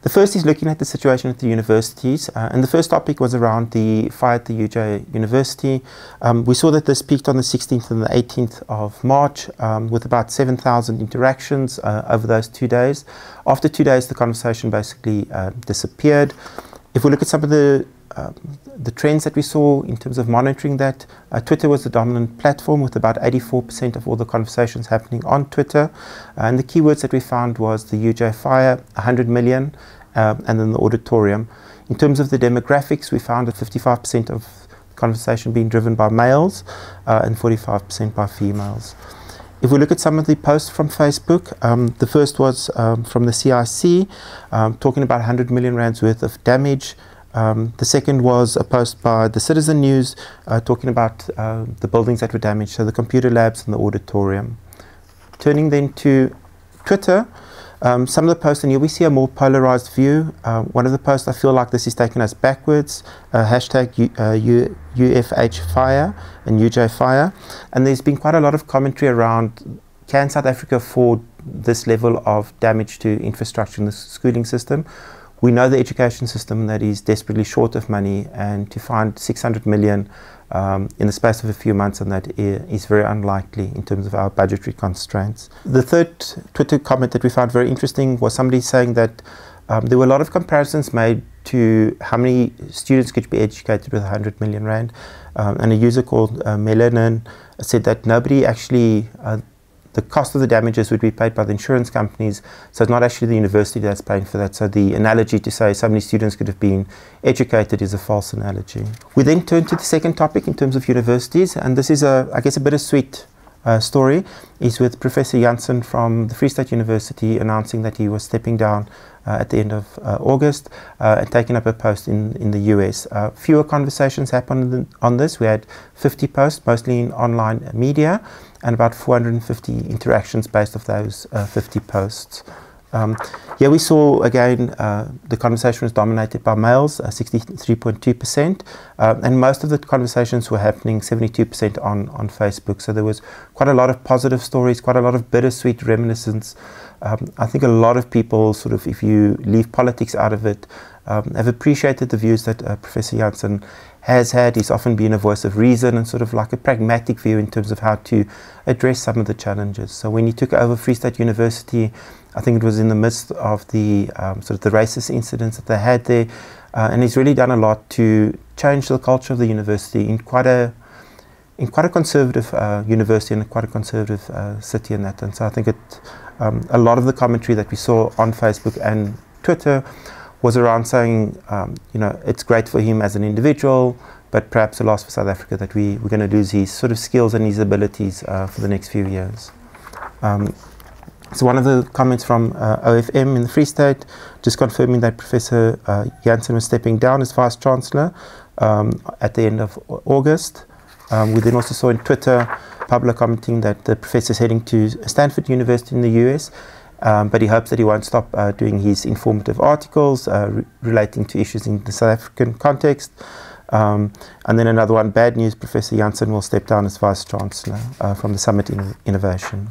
The first is looking at the situation at the universities, and the first topic was around the fire at the UJ University. We saw that this peaked on the 16th and the 18th of March with about 7,000 interactions over those 2 days. After 2 days, the conversation basically disappeared. If we look at some of the trends that we saw in terms of monitoring that, Twitter was the dominant platform with about 84% of all the conversations happening on Twitter. And the keywords that we found was the UJ fire, 100 million, and then the auditorium. In terms of the demographics, we found that 55% of the conversation being driven by males and 45% by females. If we look at some of the posts from Facebook, the first was from the CIC, talking about 100 million rands worth of damage. The second was a post by the Citizen News talking about the buildings that were damaged, so the computer labs and the auditorium. Turning then to Twitter, some of the posts, and here we see a more polarized view. One of the posts, I feel like this is taking us backwards, hashtag UFH fire and UJ fire. And there's been quite a lot of commentary around, can South Africa afford this level of damage to infrastructure in the schooling system? We know the education system that is desperately short of money, and to find 600 million in the space of a few months on that is very unlikely in terms of our budgetary constraints. The third Twitter comment that we found very interesting was somebody saying that there were a lot of comparisons made to how many students could be educated with 100 million rand. And a user called Melanin said that nobody actually, the cost of the damages would be paid by the insurance companies, so it's not actually the university that's paying for that. So the analogy to say so many students could have been educated is a false analogy. We then turn to the second topic in terms of universities, and this is I guess a bittersweet story, is with Professor Jansen from the Free State University announcing that he was stepping down at the end of August and taking up a post in the US. Fewer conversations happened on this. We had 50 posts, mostly in online media, and about 450 interactions based off those 50 posts. Here we saw again the conversation was dominated by males, 63.2%, and most of the conversations were happening 72% on Facebook. So there was quite a lot of positive stories, quite a lot of bittersweet reminiscence. I think a lot of people, sort of, if you leave politics out of it, have appreciated the views that Professor Jansen has had. He's often been a voice of reason and sort of like a pragmatic view in terms of how to address some of the challenges. So when he took over Free State University, I think it was in the midst of the sort of the racist incidents that they had there, and he's really done a lot to change the culture of the university in quite a conservative university and quite a conservative city in that. And so I think a lot of the commentary that we saw on Facebook and Twitter was around saying, you know, it's great for him as an individual, but perhaps a loss for South Africa that we're going to lose his sort of skills and his abilities for the next few years. So one of the comments from OFM in the Free State, just confirming that Professor Jansen was stepping down as Vice Chancellor at the end of August. We then also saw in Twitter, Pablo commenting that the professor is heading to Stanford University in the US, but he hopes that he won't stop doing his informative articles relating to issues in the South African context. And then another one, bad news, Professor Jansen will step down as Vice Chancellor from the Summit Innovation.